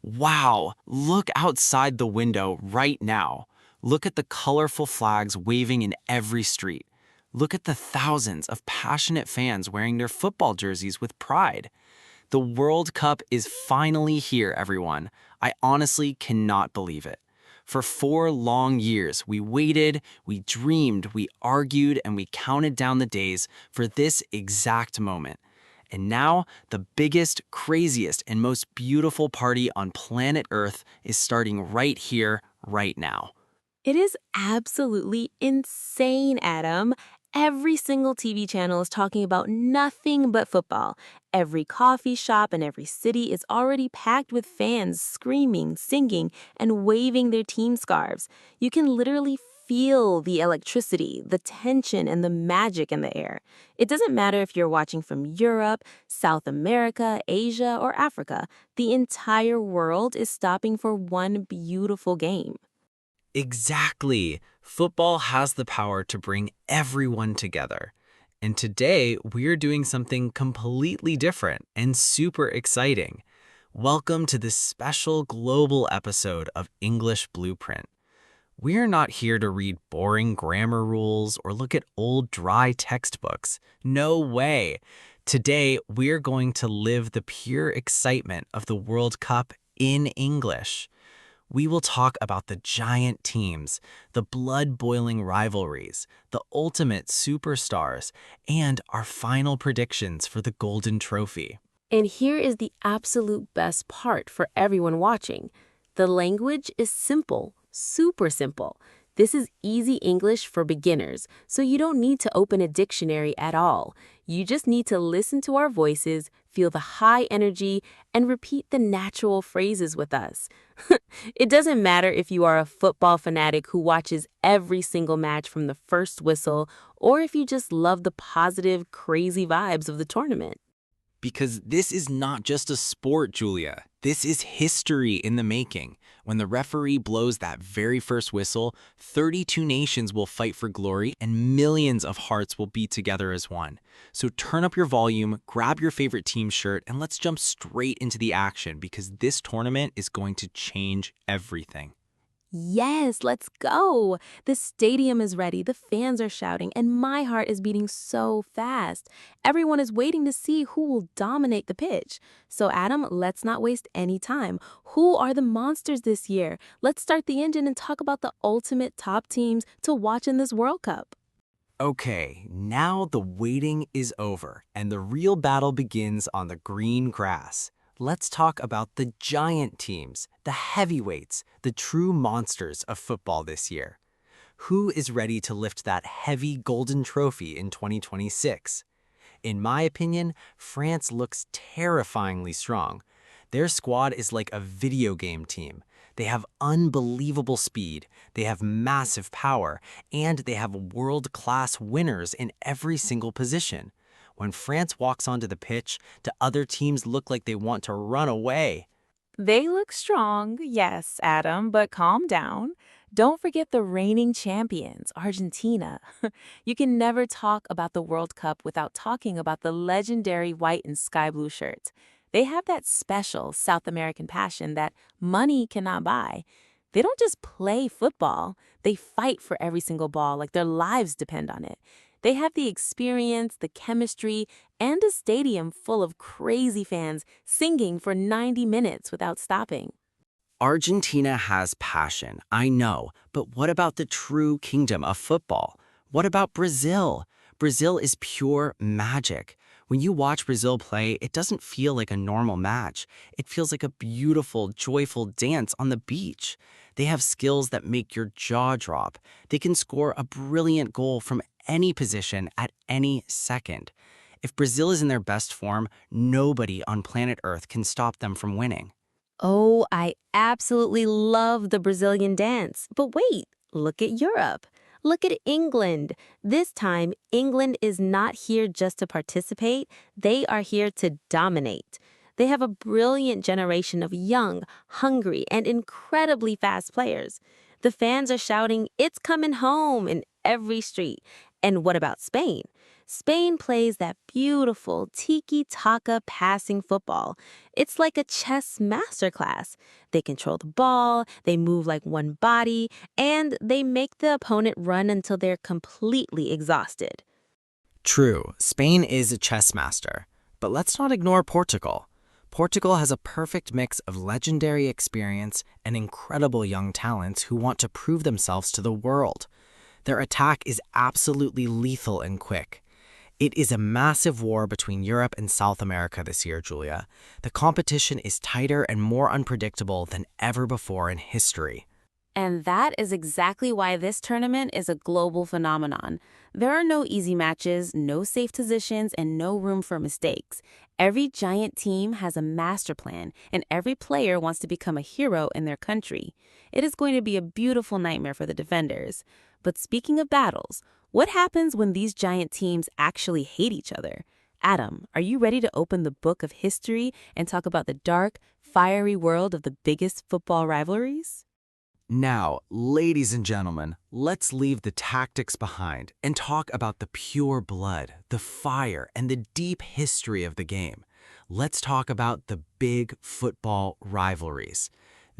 Wow, look outside the window right now. Look at the colorful flags waving in every street. Look at the thousands of passionate fans wearing their football jerseys with pride. The World Cup is finally here, everyone. I honestly cannot believe it. For 4 long years, we waited, we dreamed, we argued, and we counted down the days for this exact moment. And now, the biggest, craziest, and most beautiful party on planet Earth is starting right here, right now. It is absolutely insane, Adam. Every single TV channel is talking about nothing but football. Every coffee shop in every city is already packed with fans screaming, singing, and waving their team scarves. You can literally feel the electricity, the tension, and the magic in the air. It doesn't matter if you're watching from Europe, South America, Asia, or Africa, the entire world is stopping for one beautiful game. Exactly. Football has the power to bring everyone together. And today, we're doing something completely different and super exciting. Welcome to this special global episode of English Blueprint. We're not here to read boring grammar rules or look at old dry textbooks. No way. Today, we're going to live the pure excitement of the World Cup in English. We will talk about the giant teams, the blood-boiling rivalries, the ultimate superstars, and our final predictions for the Golden Trophy. And here is the absolute best part for everyone watching. The language is simple, super simple. This is easy English for beginners, so you don't need to open a dictionary at all. You just need to listen to our voices, feel the high energy, and repeat the natural phrases with us. It doesn't matter if you are a football fanatic who watches every single match from the first whistle, or if you just love the positive, crazy vibes of the tournament. Because this is not just a sport, Julia. This is history in the making. When the referee blows that very first whistle, 32 nations will fight for glory and millions of hearts will beat together as one. So turn up your volume, grab your favorite team shirt, and let's jump straight into the action because this tournament is going to change everything. Yes, let's go. The stadium is ready, the fans are shouting, and my heart is beating so fast. Everyone is waiting to see who will dominate the pitch. So, Adam, let's not waste any time. Who are the monsters this year? Let's start the engine and talk about the ultimate top teams to watch in this World Cup. Okay, now the waiting is over and the real battle begins on the green grass. Let's talk about the giant teams, the heavyweights, the true monsters of football this year. Who is ready to lift that heavy golden trophy in 2026? In my opinion, France looks terrifyingly strong. Their squad is like a video game team. They have unbelievable speed, they have massive power, and they have world-class winners in every single position. When France walks onto the pitch, the other teams look like they want to run away. They look strong, yes, Adam, but calm down. Don't forget the reigning champions, Argentina. You can never talk about the World Cup without talking about the legendary white and sky blue shirts. They have that special South American passion that money cannot buy. They don't just play football, they fight for every single ball like their lives depend on it. They have the experience, the chemistry, and a stadium full of crazy fans singing for 90 minutes without stopping. Argentina has passion, I know, but what about the true kingdom of football? What about Brazil? Brazil is pure magic. When you watch Brazil play, it doesn't feel like a normal match. It feels like a beautiful, joyful dance on the beach. They have skills that make your jaw drop. They can score a brilliant goal from any position at any second. If Brazil is in their best form, nobody on planet Earth can stop them from winning. Oh, I absolutely love the Brazilian dance. But wait, look at Europe. Look at England. This time, England is not here just to participate. They are here to dominate. They have a brilliant generation of young, hungry, and incredibly fast players. The fans are shouting, "It's coming home," in every street. And what about Spain? Spain plays that beautiful tiki-taka passing football. It's like a chess masterclass. They control the ball, they move like one body, and they make the opponent run until they're completely exhausted. True, Spain is a chess master. But let's not ignore Portugal. Portugal has a perfect mix of legendary experience and incredible young talents who want to prove themselves to the world. Their attack is absolutely lethal and quick. It is a massive war between Europe and South America this year, Julia. The competition is tighter and more unpredictable than ever before in history. And that is exactly why this tournament is a global phenomenon. There are no easy matches, no safe positions, and no room for mistakes. Every giant team has a master plan, and every player wants to become a hero in their country. It is going to be a beautiful nightmare for the defenders. But speaking of battles, what happens when these giant teams actually hate each other? Adam, are you ready to open the book of history and talk about the dark, fiery world of the biggest football rivalries? Now, ladies and gentlemen, let's leave the tactics behind and talk about the pure blood, the fire, and the deep history of the game. Let's talk about the big football rivalries.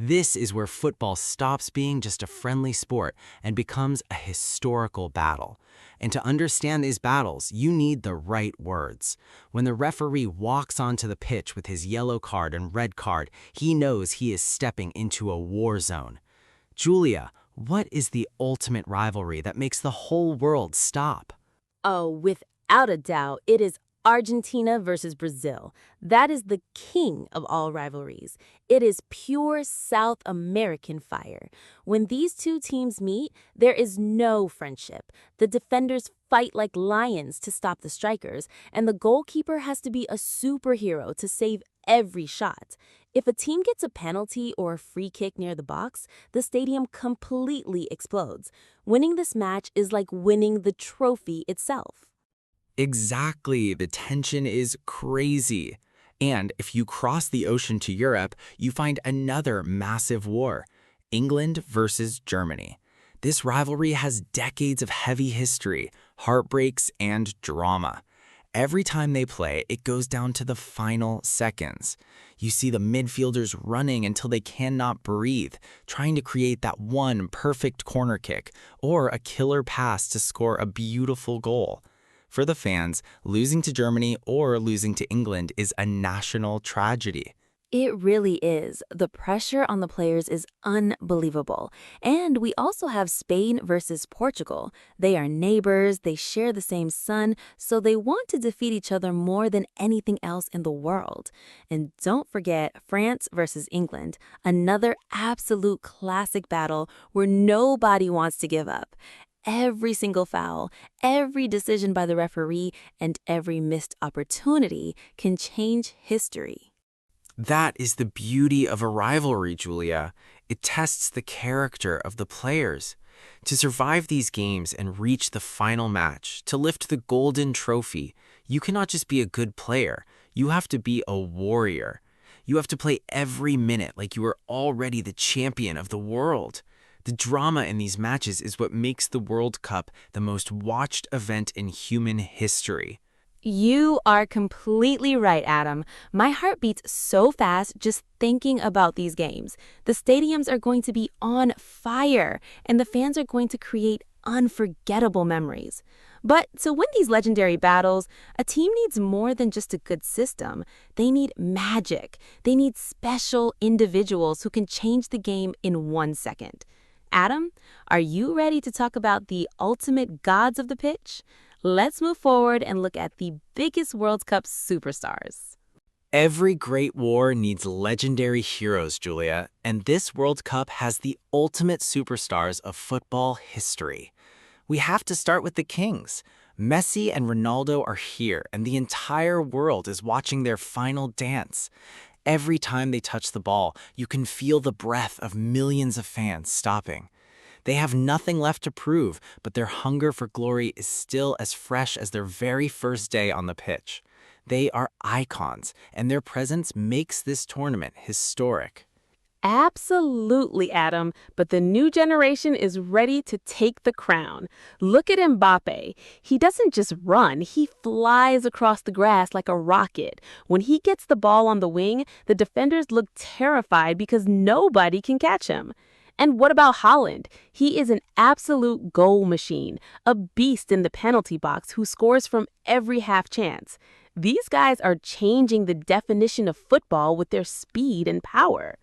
This is where football stops being just a friendly sport and becomes a historical battle. And to understand these battles, you need the right words. When the referee walks onto the pitch with his yellow card and red card, he knows he is stepping into a war zone. Julia, what is the ultimate rivalry that makes the whole world stop? Oh, without a doubt, it is Argentina versus Brazil. That is the king of all rivalries. It is pure South American fire. When these two teams meet, there is no friendship. The defenders fight like lions to stop the strikers, and the goalkeeper has to be a superhero to save every shot. If a team gets a penalty or a free kick near the box, the stadium completely explodes. Winning this match is like winning the trophy itself. Exactly, the tension is crazy. And if you cross the ocean to Europe, you find another massive war, England versus Germany. This rivalry has decades of heavy history, heartbreaks, and drama. Every time they play, it goes down to the final seconds. You see the midfielders running until they cannot breathe, trying to create that one perfect corner kick or a killer pass to score a beautiful goal. For the fans, losing to Germany or losing to England is a national tragedy. It really is. The pressure on the players is unbelievable. And we also have Spain versus Portugal. They are neighbors, they share the same sun, so they want to defeat each other more than anything else in the world. And don't forget France versus England, another absolute classic battle where nobody wants to give up. Every single foul, every decision by the referee, and every missed opportunity can change history. That is the beauty of a rivalry, Julia. It tests the character of the players. To survive these games and reach the final match, to lift the golden trophy, you cannot just be a good player. You have to be a warrior. You have to play every minute like you are already the champion of the world. The drama in these matches is what makes the World Cup the most watched event in human history. You are completely right, Adam. My heart beats so fast just thinking about these games. The stadiums are going to be on fire, and the fans are going to create unforgettable memories. But to win these legendary battles, a team needs more than just a good system. They need magic. They need special individuals who can change the game in 1 second. Adam, are you ready to talk about the ultimate gods of the pitch? Let's move forward and look at the biggest World Cup superstars. Every great war needs legendary heroes, Julia, and this World Cup has the ultimate superstars of football history. We have to start with the kings. Messi and Ronaldo are here, and the entire world is watching their final dance. Every time they touch the ball, you can feel the breath of millions of fans stopping. They have nothing left to prove, but their hunger for glory is still as fresh as their very first day on the pitch. They are icons, and their presence makes this tournament historic. Absolutely, Adam. But the new generation is ready to take the crown. Look at Mbappe. He doesn't just run, he flies across the grass like a rocket. When he gets the ball on the wing, the defenders look terrified because nobody can catch him. And what about Holland? He is an absolute goal machine, a beast in the penalty box who scores from every half chance. These guys are changing the definition of football with their speed and power.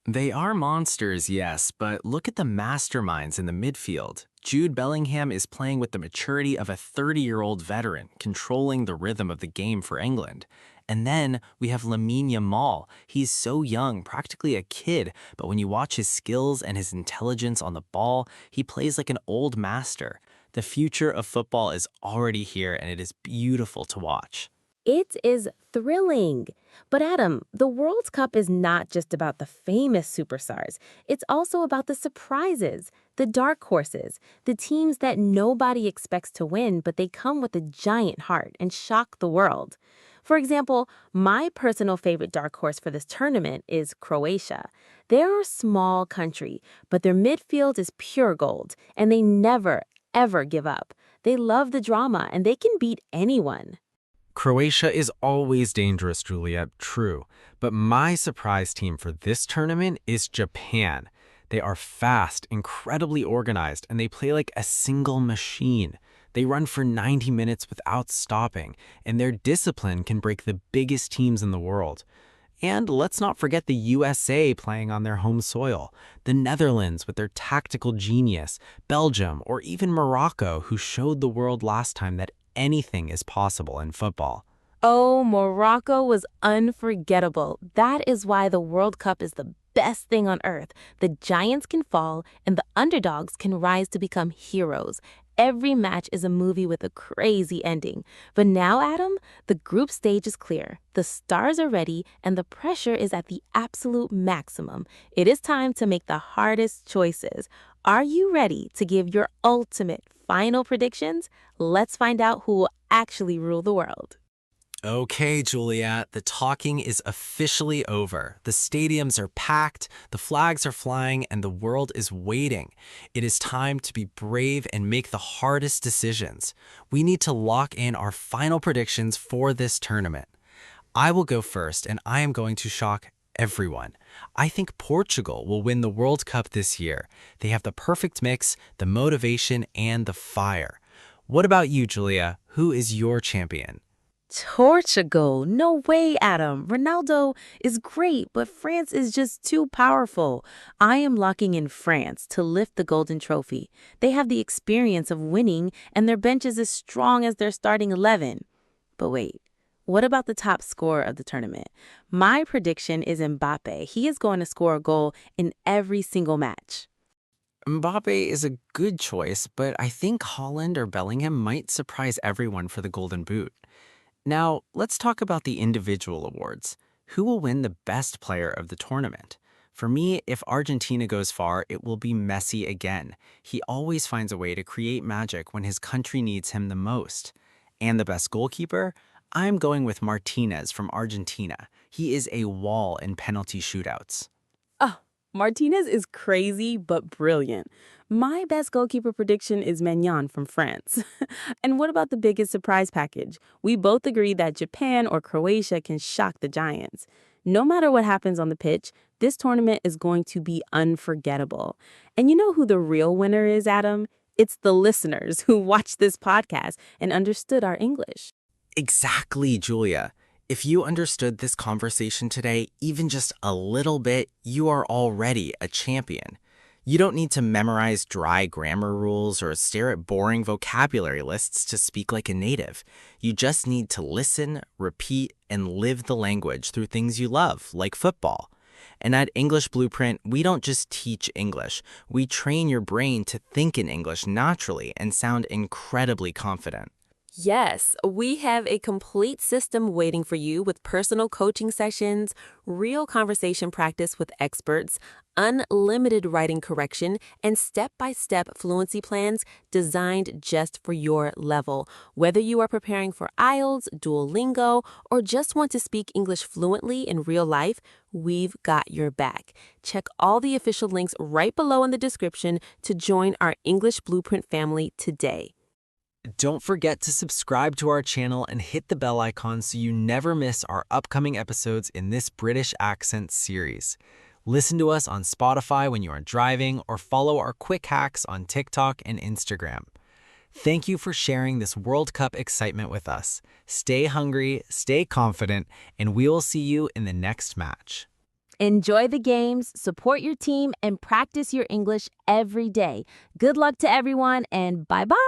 They are monsters, yes, but look at the masterminds in the midfield. Jude Bellingham is playing with the maturity of a 30-year-old veteran, controlling the rhythm of the game for England. And then we have Lamine Yamal. He's so young, practically a kid, but when you watch his skills and his intelligence on the ball, he plays like an old master. The future of football is already here, and it is beautiful to watch. It is thrilling. But Adam, the World Cup is not just about the famous superstars. It's also about the surprises, the dark horses, the teams that nobody expects to win, but they come with a giant heart and shock the world. For example, my personal favorite dark horse for this tournament is Croatia. They're a small country, but their midfield is pure gold, and they never, ever give up. They love the drama, and they can beat anyone. Croatia is always dangerous, Juliet, true. But my surprise team for this tournament is Japan. They are fast, incredibly organized, and they play like a single machine. They run for 90 minutes without stopping, and their discipline can break the biggest teams in the world. And let's not forget the USA playing on their home soil, the Netherlands with their tactical genius, Belgium, or even Morocco, who showed the world last time that anything is possible in football. Oh, Morocco was unforgettable. That is why the World Cup is the best thing on earth. The giants can fall and the underdogs can rise to become heroes. Every match is a movie with a crazy ending. But now, Adam, the group stage is clear. The stars are ready and the pressure is at the absolute maximum. It is time to make the hardest choices. Are you ready to give your ultimate final predictions? Let's find out who will actually rule the world. Okay, Juliet, the talking is officially over. The stadiums are packed, the flags are flying, and the world is waiting. It is time to be brave and make the hardest decisions. We need to lock in our final predictions for this tournament. I will go first, and I am going to shock everyone. I think Portugal will win the World Cup this year. They have the perfect mix, the motivation, and the fire. What about you, Julia? Who is your champion? Portugal. No way, Adam. Ronaldo is great, but France is just too powerful. I am locking in France to lift the golden trophy. They have the experience of winning, and their bench is as strong as their starting 11. But wait, what about the top scorer of the tournament? My prediction is Mbappe. He is going to score a goal in every single match. Mbappe is a good choice, but I think Holland or Bellingham might surprise everyone for the Golden Boot. Now, let's talk about the individual awards. Who will win the best player of the tournament? For me, if Argentina goes far, it will be Messi again. He always finds a way to create magic when his country needs him the most. And the best goalkeeper? I'm going with Martinez from Argentina. He is a wall in penalty shootouts. Oh, Martinez is crazy but brilliant. My best goalkeeper prediction is Maignan from France. And what about the biggest surprise package? We both agree that Japan or Croatia can shock the giants. No matter what happens on the pitch, this tournament is going to be unforgettable. And you know who the real winner is, Adam? It's the listeners who watched this podcast and understood our English. Exactly, Julia. If you understood this conversation today, even just a little bit, you are already a champion. You don't need to memorize dry grammar rules or stare at boring vocabulary lists to speak like a native. You just need to listen, repeat, and live the language through things you love, like football. And at English Blueprint, we don't just teach English. We train your brain to think in English naturally and sound incredibly confident. Yes, we have a complete system waiting for you with personal coaching sessions, real conversation practice with experts, unlimited writing correction, and step-by-step fluency plans designed just for your level. Whether you are preparing for IELTS, Duolingo, or just want to speak English fluently in real life, we've got your back. Check all the official links right below in the description to join our English Blueprint family today. Don't forget to subscribe to our channel and hit the bell icon so you never miss our upcoming episodes in this British accent series. Listen to us on Spotify when you are driving or follow our quick hacks on TikTok and Instagram. Thank you for sharing this World Cup excitement with us. Stay hungry, stay confident, and we will see you in the next match. Enjoy the games, support your team, and practice your English every day. Good luck to everyone, and bye-bye.